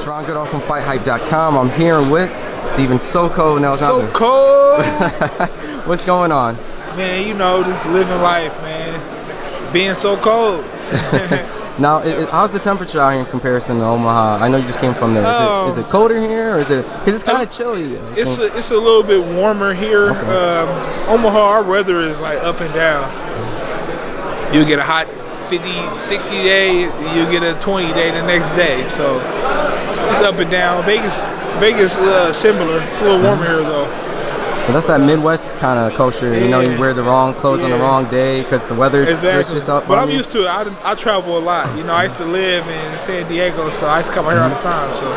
Ron Goodall from FightHype.com. I'm here with Steven Soko. Soko! What's going on? Man, you know, just living life, man. Being so cold. Now, how's the temperature out here in comparison to Omaha? I know you just came from there. Is it colder here, or is it? Because it's kind of chilly. It's a little bit warmer here. Okay. Omaha, our weather is like up and down. You get a hot 50, 60 day, you get a 20 day the next day. So it's up and down. Vegas, similar. It's a little warmer here though. Well, that's that Midwest kind of culture. Yeah. You know, you wear the wrong clothes on the wrong day because the weather switches up. But I'm used to it. I travel a lot. You know, I used to live in San Diego, so I used to come out here all the time. So.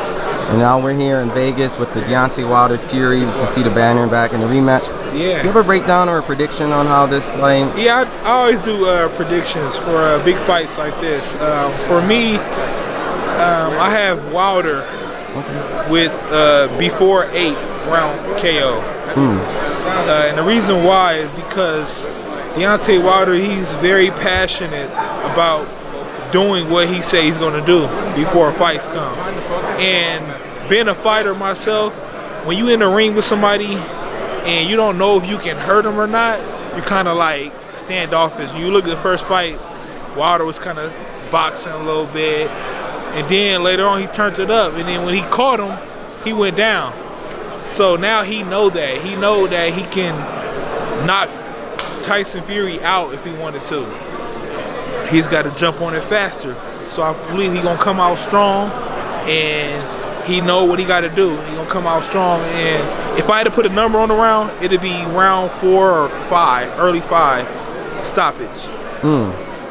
And now we're here in Vegas with the Deontay Wilder Fury. You can see the banner back in the rematch. Yeah. Do you have a breakdown or a prediction on how this like? Yeah, I always do predictions for big fights like this. For me, I have Wilder with before 8 round KO. And the reason why is because Deontay Wilder, he's very passionate about doing what he says he's going to do before fights come. And being a fighter myself, when you in the ring with somebody and you don't know if you can hurt them or not, you're kind of like standoffish. You look at the first fight, Wilder was kind of boxing a little bit, and then later on he turned it up, and then when he caught him, he went down. So now he know that he can knock Tyson Fury out if he wanted to. He's got to jump on it faster. So I believe he's gonna come out strong, and he know what he got to do. He's gonna come out strong. And if I had to put a number on the round, it'd be round 4 or 5, early 5 stoppage.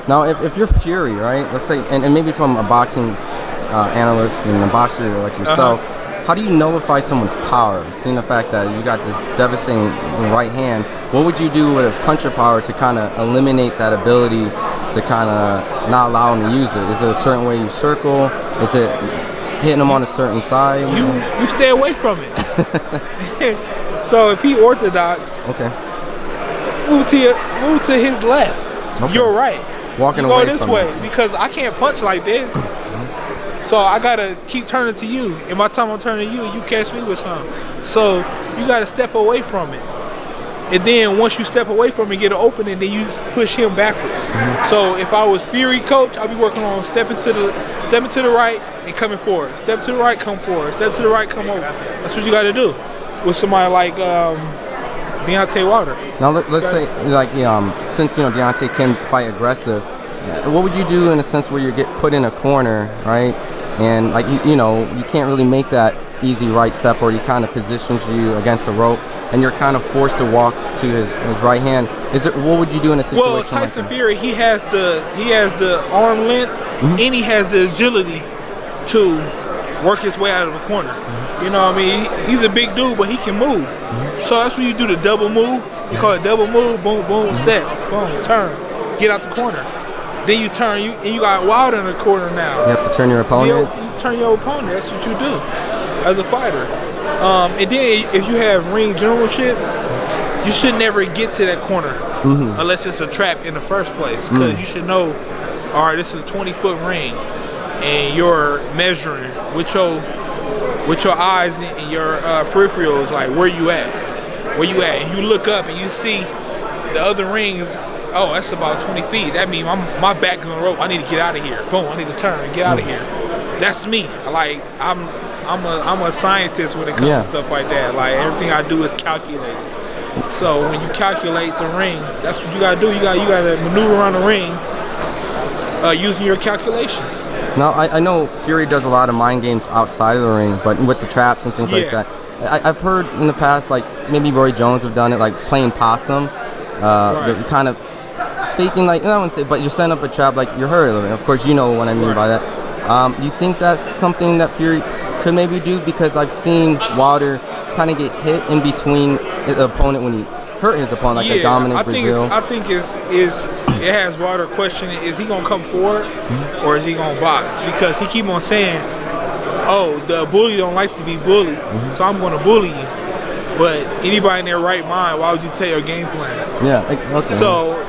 Now, if you're Fury, right? Let's say, and maybe from a boxing analyst and a boxer like yourself. How do you nullify someone's power? Seeing the fact that you got this devastating right hand, what would you do with a puncher power to kind of eliminate that ability to kind of not allow him to use it? Is it a certain way you circle? Is it hitting him on a certain side? You stay away from it. So if he orthodox, move to his left. Okay. You're right. Walking away go this from way it. Because I can't punch like that. So I gotta keep turning to you. And by the time I'm turning to you, you catch me with something. So you gotta step away from it. And then once you step away from it, get an opening, then you push him backwards. So if I was Fury coach, I'd be working on stepping to the right and coming forward. Step to the right, come forward. Step to the right, come over. That's what you gotta do with somebody like Deontay Wilder. Now let's say, like, since Deontay can fight aggressive, what would you do in a sense where you get put in a corner, right? And like you can't really make that easy right step, or he kind of positions you against the rope, and you're kind of forced to walk to his right hand. What would you do in a situation like that? Well, Tyson Fury, he has the arm length, and he has the agility to work his way out of the corner. You know what I mean? He's a big dude, but he can move. So that's when you do the double move. You call it double move, boom, boom, step, boom, turn, get out the corner. Then you turn, and you got Wilder in the corner now. You have to turn your opponent? You turn your opponent. That's what you do as a fighter. And then if you have ring generalship, you should never get to that corner unless it's a trap in the first place. Because you should know, all right, this is a 20-foot ring, and you're measuring with your eyes and your peripherals, like where you at. And you look up and you see the other rings. Oh, that's about 20 feet. That means my back is on the rope. I need to get out of here. Boom, I need to turn and get out of here. That's me. Like I'm a scientist when it comes to stuff like that. Like everything I do is calculated. So when you calculate the ring, that's what you gotta do. You gotta maneuver around the ring using your calculations. Now I know Fury does a lot of mind games outside of the ring, but with the traps and things like that. I've heard in the past, like maybe Roy Jones have done it, like playing possum, kind of faking, like, I wouldn't say, but you're setting up a trap, like you're hurting. Of course, you know what I mean by that. You think that's something that Fury could maybe do? Because I've seen Wilder kind of get hit in between his opponent when he hurt his opponent, like a dominant Brazil. I think it has Wilder questioning, is he gonna come forward or is he gonna box? Because he keep on saying, oh, the bully don't like to be bullied, so I'm gonna bully you. But anybody in their right mind, why would you tell your game plan? Yeah, okay. So,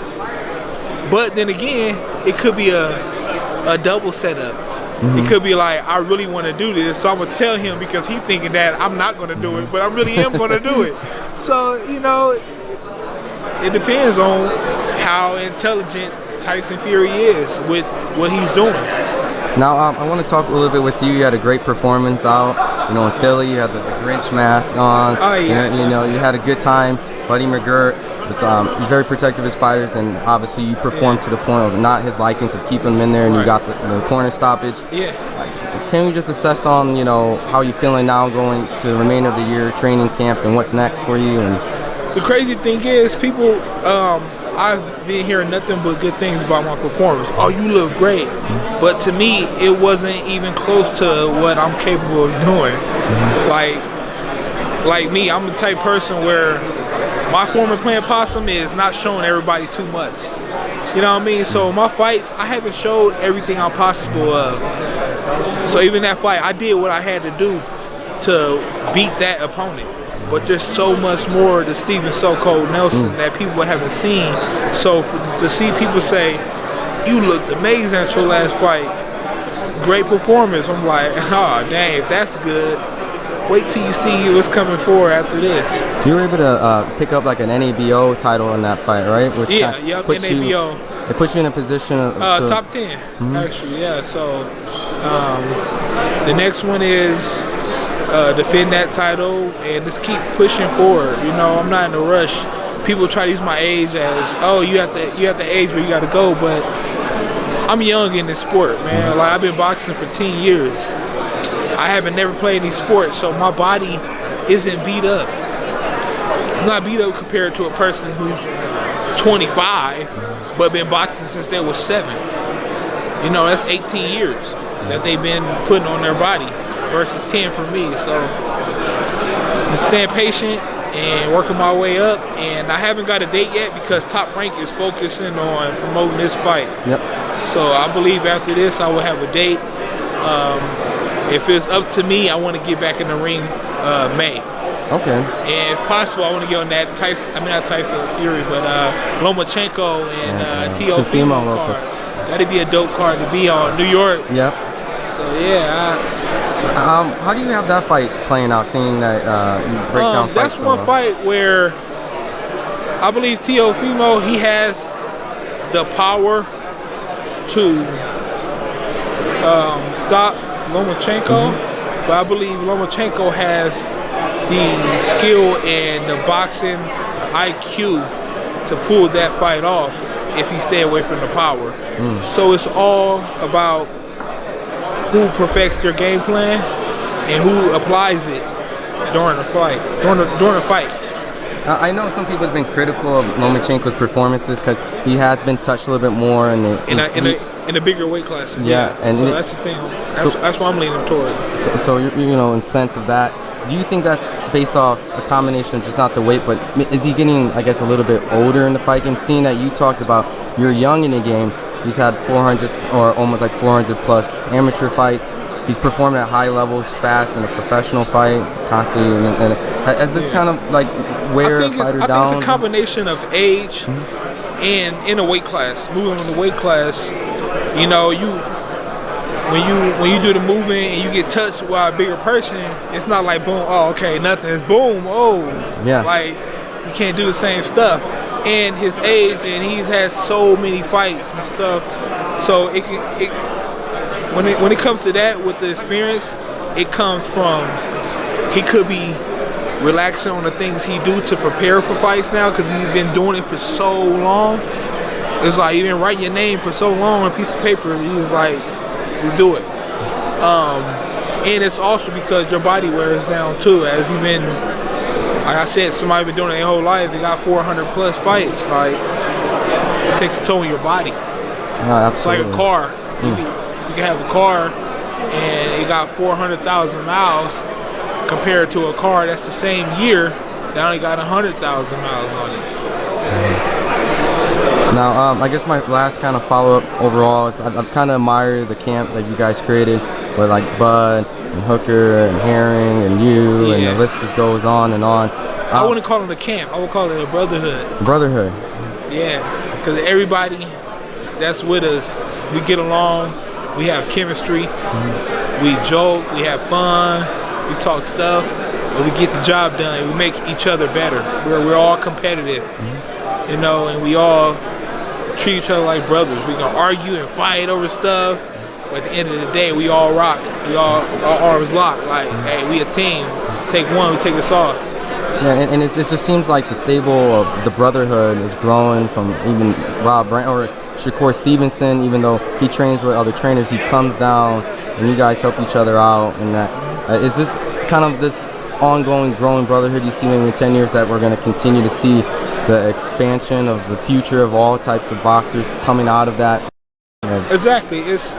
but then again, it could be a double setup. He could be like, I really want to do this, so I'm gonna tell him because he's thinking that I'm not gonna do it, but I really am gonna do it. So it depends on how intelligent Tyson Fury is with what he's doing. Now, I want to talk a little bit with you. You had a great performance out, in Philly. You had the Grinch mask on. Oh, yeah. You had a good time. Buddy McGirt, he's very protective of his fighters, and obviously you performed to the point of not his likings of keeping him in there, and you got the corner stoppage. Yeah. Can you just assess on, how you're feeling now going to the remainder of the year, training camp, and what's next for you? And the crazy thing is, people, I've been hearing nothing but good things about my performance. Oh, you look great. But to me, it wasn't even close to what I'm capable of doing. Like me, I'm the type of person where my form of playing possum is not showing everybody too much. You know what I mean? So my fights, I haven't showed everything I'm possible of. So even that fight, I did what I had to do to beat that opponent. But there's so much more to Steven So Cold Nelson that people haven't seen. So to see people say, you looked amazing at your last fight, great performance, I'm like, oh dang, if that's good, wait till you see what's coming forward after this. You were able to pick up like an NABO title in that fight, right? Which NABO. It puts you in a position of top 10, actually, yeah. So the next one is defend that title and just keep pushing forward. I'm not in a rush. People try to use my age as, oh, you have to age where you got to go, but I'm young in this sport, man. Like, I've been boxing for 10 years. I haven't never played any sports, so my body isn't beat up. It's not beat up compared to a person who's 25 but been boxing since they was 7. That's 18 years that they've been putting on their body versus 10 for me. So just staying patient and working my way up, and I haven't got a date yet because Top Rank is focusing on promoting this fight. So I believe after this I will have a date. If it's up to me, I want to get back in the ring May. Okay. And if possible, I want to get on that not Tyson Fury, but Lomachenko and Teofimo card. That'd be a dope card to be on. New York. Yep. So yeah. How do you have that fight playing out, seeing that you break down fights? That's one fight where I believe Teofimo, he has the power to stop Lomachenko, but I believe Lomachenko has the skill and the boxing IQ to pull that fight off if he stay away from the power. So it's all about who perfects their game plan and who applies it during the fight. During the fight. I know some people have been critical of Lomachenko's performances because he has been touched a little bit more in the bigger weight classes. Yeah, and so that's the thing. That's what I'm leaning toward. So in sense of that, do you think that's based off a combination of just not the weight, but is he getting, I guess, a little bit older in the fight game? Seeing that you talked about you're young in the game, he's had 400 or almost like 400 plus amateur fights. He's performing at high levels, fast in a professional fight, constantly. And has this kind of like wear a fighter down? I think it's a combination of age and in a weight class. Moving in the weight class, when you do the movement and you get touched by a bigger person, it's not like boom, oh okay, nothing. It's boom, oh yeah. Like you can't do the same stuff. And his age, and he's had so many fights and stuff. So when it comes to that with the experience, it comes from he could be relaxing on the things he do to prepare for fights now because he's been doing it for so long. It's like you've been writing your name for so long on a piece of paper. He's like, you do it. And it's also because your body wears down too. As you've been, like I said, somebody been doing it their whole life. They got 400 plus fights. Like it takes a toll on your body. It's like a car. You can have a car and it got 400,000 miles compared to a car that's the same year that only got 100,000 miles on it. Now, I guess my last kind of follow-up overall is I've kind of admired the camp that you guys created with like Bud and Hooker and Herring and you, and the list just goes on and on. I wouldn't call it a camp. I would call it a brotherhood. Brotherhood. Yeah, because everybody that's with us, we get along. we have chemistry. We joke, we have fun, we talk stuff, but we get the job done. We make each other better. We're all competitive, you know, and we all treat each other like brothers. We can argue and fight over stuff, but at the end of the day, we all rock. We all arms locked. Like, hey, we a team. Take one, we take this all. Yeah, and it just seems like the stable of the brotherhood is growing from even Rob Brand or Shakur Stevenson. Even though he trains with other trainers, he comes down and you guys help each other out. And that is this kind of this ongoing, growing brotherhood you see maybe in 10 years that we're going to continue to see the expansion of the future of all types of boxers coming out of that. Exactly. It's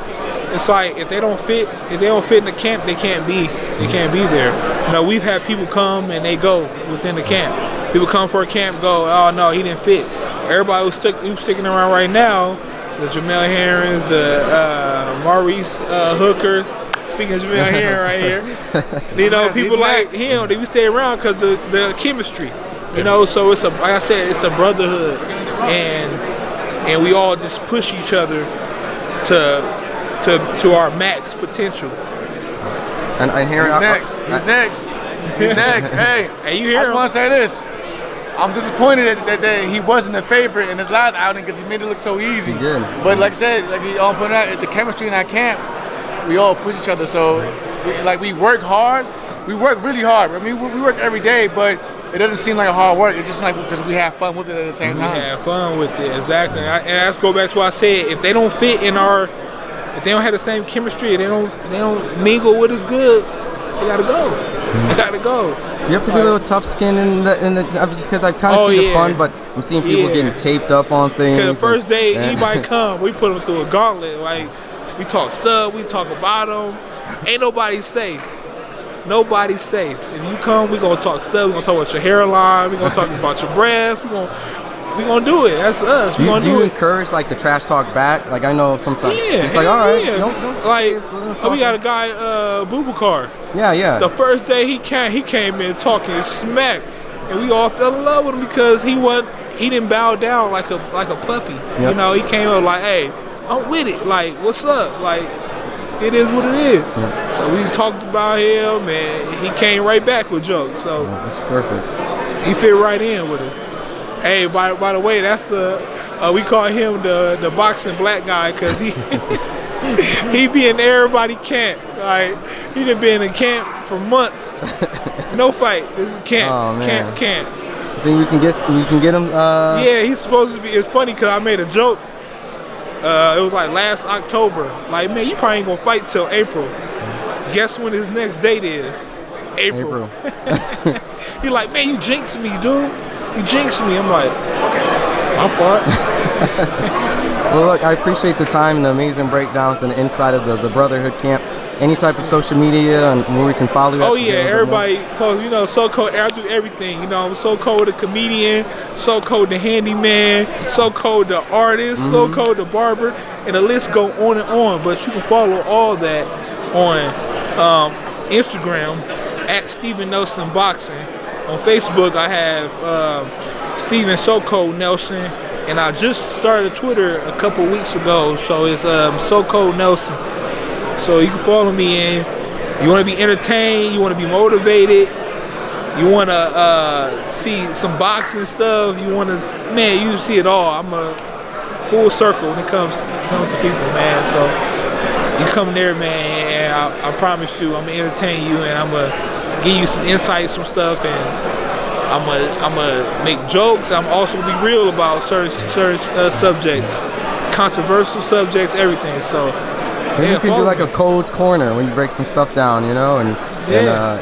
like if they don't fit in the camp, they can't be there. You know, we've had people come and they go within the camp. People come for a camp, go, oh no, he didn't fit. Everybody who's sticking around right now, the Jamel Herons, the Maurice Hooker. Speaking of Jamel Heron right here, you know, people like him, they stay around because the chemistry. You know, so it's like I said, it's a brotherhood, and we all just push each other to our max potential. And here He's next. Hey, you hear him? I just want to say this. I'm disappointed that he wasn't a favorite in his last outing because he made it look so easy. He did. But like I said, like he all put out the chemistry in that camp, we all push each other. So we work hard. We work really hard. I mean, we work every day, but it doesn't seem like a hard work. It's just like because we have fun with it at the same time. We have fun with it, exactly. And let's go back to what I said. If they don't fit in if they don't have the same chemistry, they don't mingle with us good, they gotta go. They gotta go. You have to be a little tough skin in the just because I kind of see the fun, but I'm seeing people getting taped up on things. Because the first day anybody come, we put them through a gauntlet. Like, we talk stuff, we talk about them. Ain't nobody safe. Nobody's safe. If you come, we gonna talk stuff. We gonna talk about your hairline. We gonna talk about your breath. We gonna do it. That's us. We gonna do it. Encourage like the trash talk back? Like I know sometimes it's like all right. We got a guy, Bubakar. Yeah. The first day he came in talking smack, and we all fell in love with him because he didn't bow down like a puppy. Yep. You know, he came up like, hey, I'm with it. Like, what's up? Like, it is what it is. Yep. So we talked about him, and he came right back with jokes. So that's perfect. He fit right in with it. Hey, by the way, that's we call him the boxing black guy because he be in everybody camp. Like, he done been in camp for months. No fight. This is camp. Oh, man. Camp. I think we can get him. Yeah, he's supposed to be. It's funny because I made a joke. It was like last October. Like, man, you probably ain't gonna fight till April. Guess when his next date is? April. He like, man, you jinxed me, dude. You jinxed me. I'm like, okay, my fault. Well, look, I appreciate the time and the amazing breakdowns and the inside of the Brotherhood camp. Any type of social media and where we can follow you? Oh yeah, everybody post. You know, So Cold. I do everything. You know, I'm So Cold the comedian, So Cold the handyman, So Cold the artist, So Cold the barber, and the list go on and on. But you can follow all that on Instagram at Steven Nelson Boxing. On Facebook, I have Steven So Cold Nelson, and I just started Twitter a couple weeks ago. So it's So Cold Nelson. So you can follow me in. You want to be entertained, you want to be motivated, you want to see some boxing stuff, you want to, man, you see it all. I'm a full circle when it comes to people, man. So you come there, man, and I promise you, I'm going to entertain you, and I'm going to give you some insights, some stuff, and I'm gonna make jokes. I'm also going to be real about certain subjects, controversial subjects, everything. So maybe you can do like a Cold's Corner when you break some stuff down, you know, and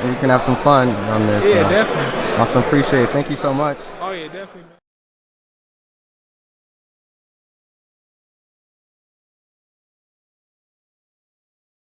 we can have some fun on this. Yeah, definitely. Awesome, appreciate it. Thank you so much. Oh yeah, definitely.